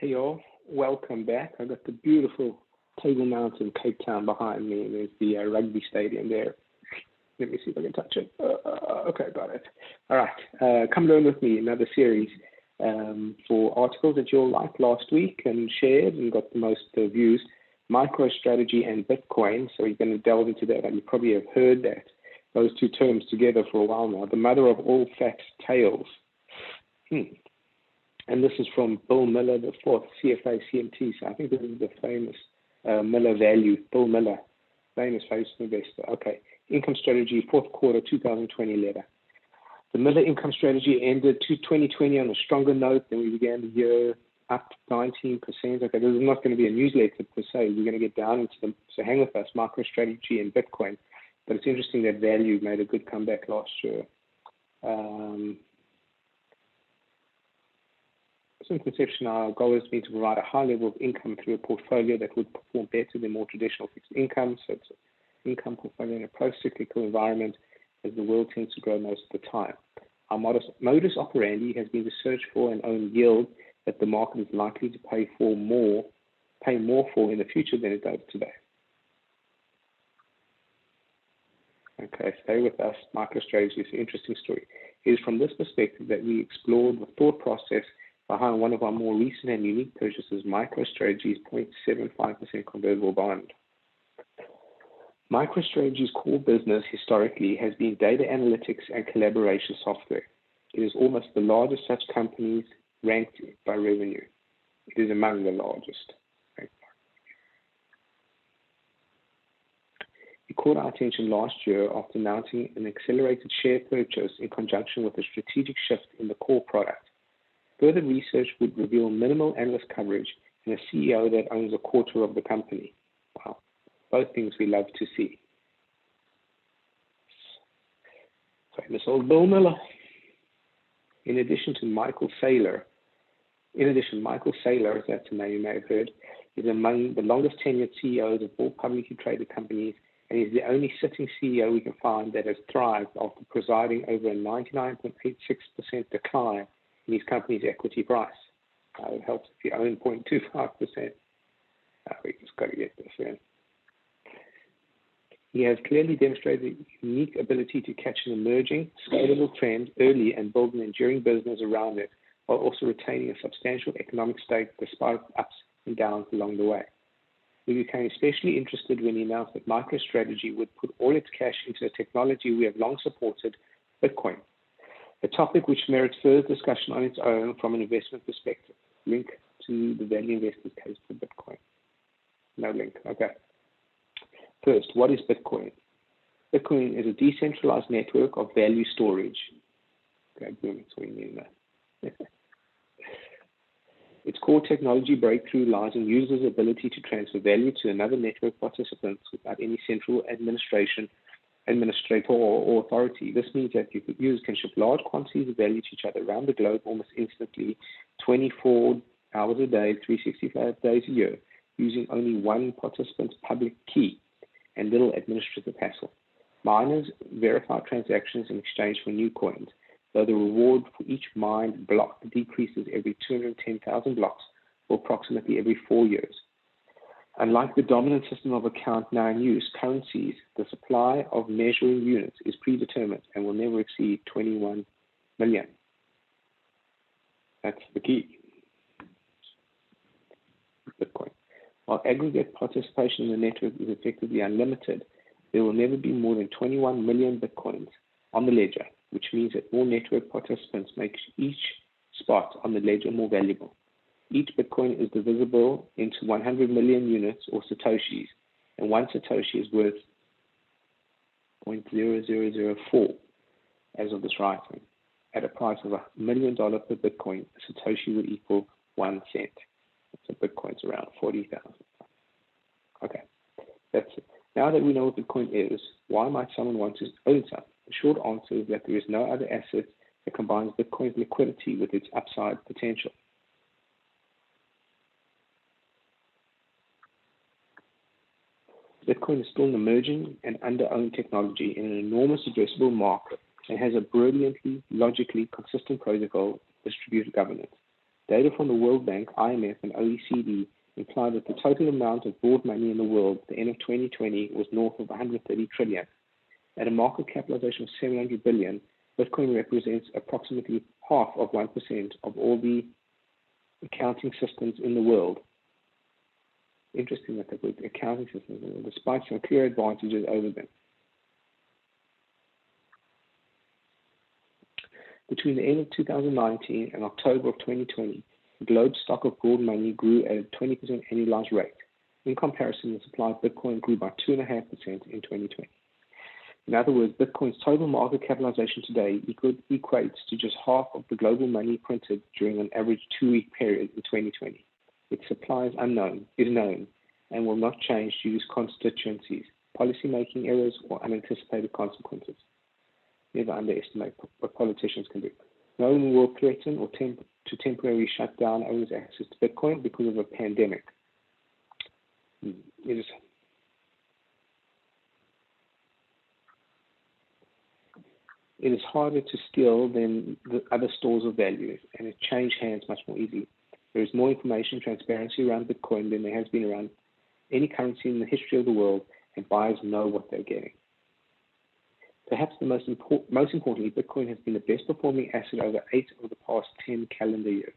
Hey all, welcome back. I've got the beautiful Table Mountain, Cape Town behind me, and there's the rugby stadium there. Let me see if I can touch it. Okay, got it. All right, come learn with me, another series for articles that you all liked last week and shared and got the most views, MicroStrategy and Bitcoin. So you're going to delve into that, and you probably have heard those two terms together for a while now. The mother of all fat tales. And this is from Bill Miller, the fourth CFA CMT. So I think this is the famous Miller value, Bill Miller, famous investor. Okay, income strategy, fourth quarter 2020 letter. The Miller income strategy ended 2020 on a stronger note than we began the year, up 19%. Okay, this is not going to be a newsletter per se. We're going to get down into them. So hang with us, MicroStrategy and Bitcoin. But it's interesting that value made a good comeback last year. Since inception, our goal has been to provide a high level of income through a portfolio that would perform better than more traditional fixed income. So it's an income portfolio in a pro-cyclical environment as the world tends to grow most of the time. Our modus operandi has been to search for and own yield that the market is likely to pay more for in the future than it does today. Okay, stay with us. MicroStrategy is an interesting story. It is from this perspective that we explored the thought process behind one of our more recent and unique purchases, MicroStrategy's 0.75% convertible bond. MicroStrategy's core business historically has been data analytics and collaboration software. It is almost the largest such companies ranked by revenue. It is among the largest. It caught our attention last year after announcing an accelerated share purchase in conjunction with a strategic shift in the core product. Further research would reveal minimal analyst coverage and a CEO that owns a quarter of the company. Wow, both things we love to see. Famous old Bill Miller. In addition, Michael Saylor, as that's a name you may have heard, is among the longest tenured CEOs of all publicly traded companies, and is the only sitting CEO we can find that has thrived after presiding over a 99.86% decline in his company's equity price. It helps if you own 0.25%. We just got to get this in. He has clearly demonstrated a unique ability to catch an emerging, scalable trend early and build an enduring business around it, while also retaining a substantial economic stake despite ups and downs along the way. We became especially interested when he announced that MicroStrategy would put all its cash into a technology we have long supported, Bitcoin. A topic which merits further discussion on its own from an investment perspective. Link to the value investors case for Bitcoin. No link. Okay. First, what is Bitcoin? Bitcoin is a decentralized network of value storage. Okay, boom, that's what you mean there. Its core technology breakthrough lies in users' ability to transfer value to another network participant without any central administrator or authority. This means that users can ship large quantities of value to each other around the globe almost instantly, 24 hours a day, 365 days a year, using only one participant's public key and little administrative hassle. Miners verify transactions in exchange for new coins, though the reward for each mined block decreases every 210,000 blocks, or approximately every 4 years. Unlike the dominant system of account now in use, currencies, the supply of measuring units is predetermined and will never exceed 21 million. That's the key. Bitcoin. While aggregate participation in the network is effectively unlimited, there will never be more than 21 million Bitcoins on the ledger, which means that more network participants make each spot on the ledger more valuable. Each Bitcoin is divisible into 100 million units or Satoshis, and one Satoshi is worth 0.0004 as of this writing. At a price of $1 million per Bitcoin, a Satoshi would equal 1 cent. So Bitcoin's around 40,000. Okay, that's it. Now that we know what Bitcoin is, why might someone want to own some? The short answer is that there is no other asset that combines Bitcoin's liquidity with its upside potential. Bitcoin is still an emerging and under-owned technology in an enormous addressable market and has a brilliantly, logically consistent protocol, distributed governance. Data from the World Bank, IMF, and OECD imply that the total amount of broad money in the world at the end of 2020 was north of 130 trillion. At a market capitalization of 700 billion, Bitcoin represents approximately half of 1% of all the accounting systems in the world. Interesting that the accounting systems, despite some clear advantages over them. Between the end of 2019 and October of 2020, the globe stock of broad money grew at a 20% annualized rate. In comparison, the supply of Bitcoin grew by 2.5% in 2020. In other words, Bitcoin's total market capitalization today equates to just half of the global money printed during an average 2-week period in 2020. Its supply is known, and will not change due to constituencies, policy-making errors, or unanticipated consequences. Never underestimate what politicians can do. No one will threaten or to temporarily shut down owners' access to Bitcoin because of a pandemic. It is harder to steal than the other stores of value, and it changes hands much more easily. There is more information transparency around Bitcoin than there has been around any currency in the history of the world, and buyers know what they're getting. Perhaps most importantly, Bitcoin has been the best performing asset over 8 of the past 10 calendar years.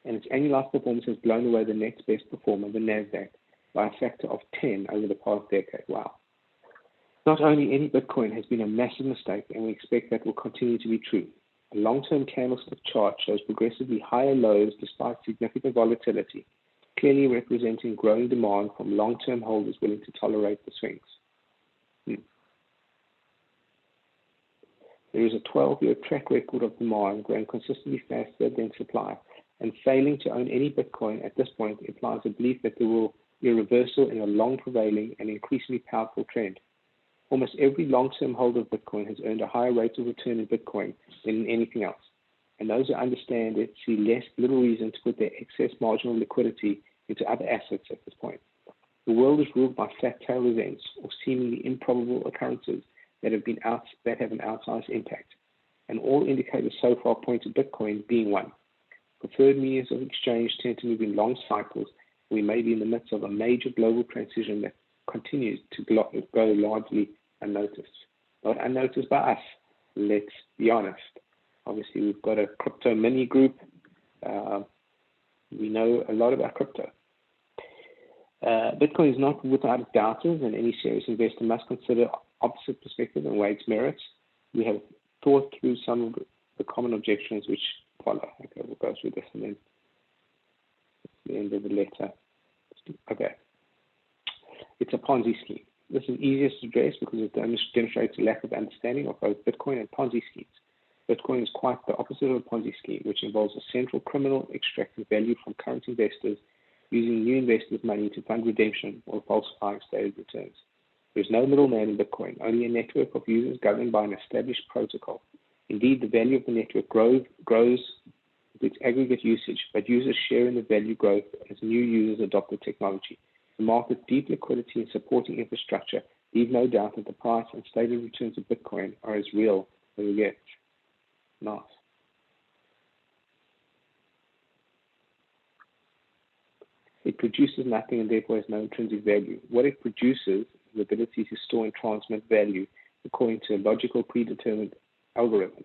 And its annualized performance has blown away the next best performer, the NASDAQ, by a factor of 10 over the past decade. Wow. Not only any Bitcoin has been a massive mistake, and we expect that will continue to be true. A long-term candlestick chart shows progressively higher lows despite significant volatility, clearly representing growing demand from long-term holders willing to tolerate the swings. There is a 12-year track record of demand growing consistently faster than supply, and failing to own any Bitcoin at this point implies a belief that there will be a reversal in a long-prevailing and increasingly powerful trend. Almost every long-term holder of Bitcoin has earned a higher rate of return in Bitcoin than in anything else. And those who understand it see little reason to put their excess marginal liquidity into other assets at this point. The world is ruled by flat tail events or seemingly improbable occurrences that have an outsized impact. And all indicators so far point to Bitcoin being one. Preferred mediums of exchange tend to move in long cycles. We may be in the midst of a major global transition that continues to go largely unnoticed. Not unnoticed by us, let's be honest. Obviously, we've got a crypto mini group. We know a lot about crypto. Bitcoin is not without doubters, and any serious investor must consider opposite perspective and weigh its merits. We have thought through some of the common objections which follow. Okay, we'll go through this and then at the end of the letter. Okay. It's a Ponzi scheme. This is easiest to address because it demonstrates a lack of understanding of both Bitcoin and Ponzi schemes. Bitcoin is quite the opposite of a Ponzi scheme, which involves a central criminal extracting value from current investors, using new investors' money to fund redemption or falsifying stated returns. There is no middleman in Bitcoin, only a network of users governed by an established protocol. Indeed, the value of the network grows with its aggregate usage, but users share in the value growth as new users adopt the technology. The market's deep liquidity and supporting infrastructure leave no doubt that the price and stated returns of Bitcoin are as real as it gets. Nice. It produces nothing and therefore has no intrinsic value. What it produces is the ability to store and transmit value according to a logical predetermined algorithm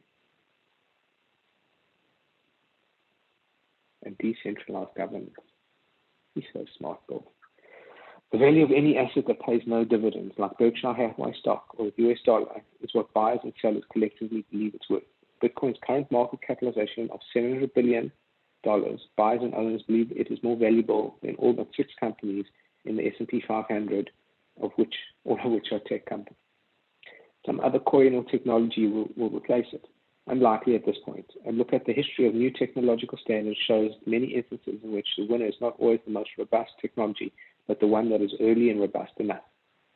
and decentralized governance. He's so smart, Bill. The value of any asset that pays no dividends, like Berkshire Hathaway stock or the US dollar, is what buyers and sellers collectively believe it's worth. Bitcoin's current market capitalization of $700 billion, buyers and owners believe it is more valuable than all but 6 companies in the S&P 500, all of which are tech companies. Some other coin or technology will replace it. Unlikely at this point. A look at the history of new technological standards shows many instances in which the winner is not always the most robust technology, but the one that is early and robust enough.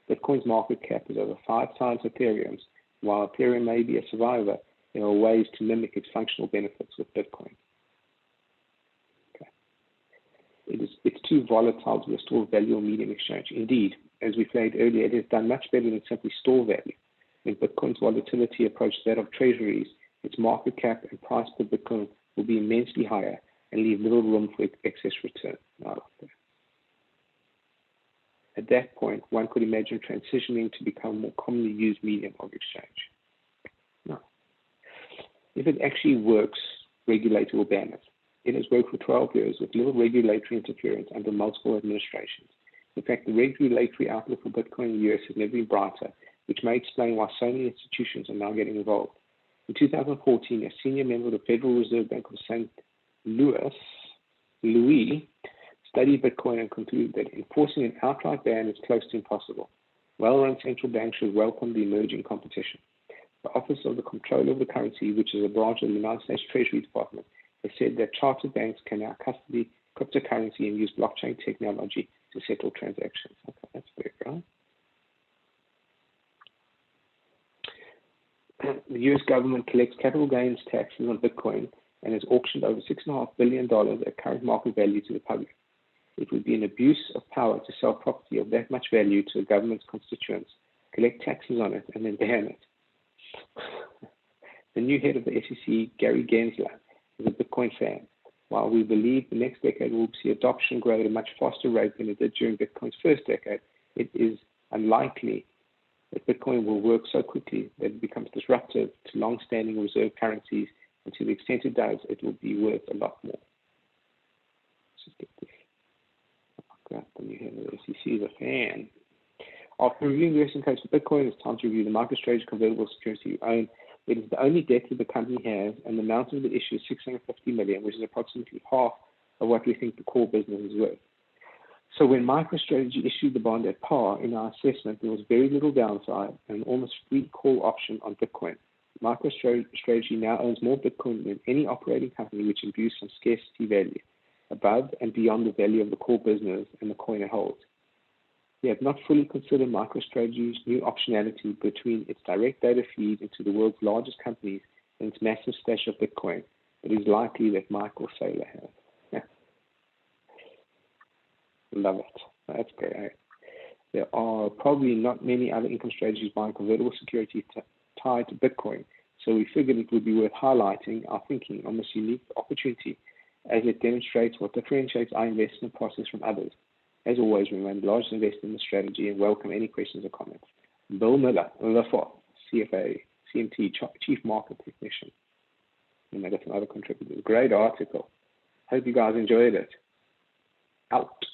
Bitcoin's market cap is over 5 times Ethereum's. While Ethereum may be a survivor, there are ways to mimic its functional benefits with Bitcoin. Okay. It's too volatile to restore value or medium exchange. Indeed, as we flagged earlier, it has done much better than simply store value. When Bitcoin's volatility approached that of treasuries, its market cap and price per Bitcoin will be immensely higher and leave little room for excess return. At that point, one could imagine transitioning to become a more commonly used medium of exchange. Now, if it actually works, regulator will ban it. It has worked for 12 years with little regulatory interference under multiple administrations. In fact, the regulatory outlook for Bitcoin in the US has never been brighter, which may explain why so many institutions are now getting involved. In 2014, a senior member of the Federal Reserve Bank of St. Louis, studied Bitcoin and concluded that enforcing an outright ban is close to impossible. Well-run central banks should welcome the emerging competition. The Office of the Comptroller of the Currency, which is a branch of the United States Treasury Department, has said that chartered banks can now custody cryptocurrency and use blockchain technology to settle transactions. Okay, that's big, right? The U.S. government collects capital gains taxes on Bitcoin and has auctioned over $6.5 billion at current market value to the public. It would be an abuse of power to sell property of that much value to a government's constituents, collect taxes on it, and then ban it. The new head of the SEC, Gary Gensler, is a Bitcoin fan. While we believe the next decade will see adoption grow at a much faster rate than it did during Bitcoin's first decade, it is unlikely that Bitcoin will work so quickly that it becomes disruptive to long-standing reserve currencies, and to the extent it does, it will be worth a lot more. Let's just get this. The new head of the SEC is a fan. After reviewing the resting codes for Bitcoin, it's time to review the MicroStrategy convertible security you own. It is the only debt that the company has, and the amount of the issue is $650 million, which is approximately half of what we think the core business is worth. So when MicroStrategy issued the bond at par, in our assessment, there was very little downside and an almost free call option on Bitcoin. MicroStrategy now owns more Bitcoin than any operating company, which imbues some scarcity value above and beyond the value of the core business and the coin it holds. We have not fully considered MicroStrategy's new optionality between its direct data feed into the world's largest companies and its massive stash of Bitcoin. It is likely that Mike or Saylor have. Yeah. Love it. That's great. There are probably not many other income strategies buying convertible securities tied to Bitcoin, so we figured it would be worth highlighting our thinking on this unique opportunity as it demonstrates what differentiates our investment process from others. As always, we remain the largest investor in the strategy and welcome any questions or comments. Bill Miller, LaFort, CFA, CMT, Chief Market Technician. And I got some other contributors. Great article. Hope you guys enjoyed it. Out.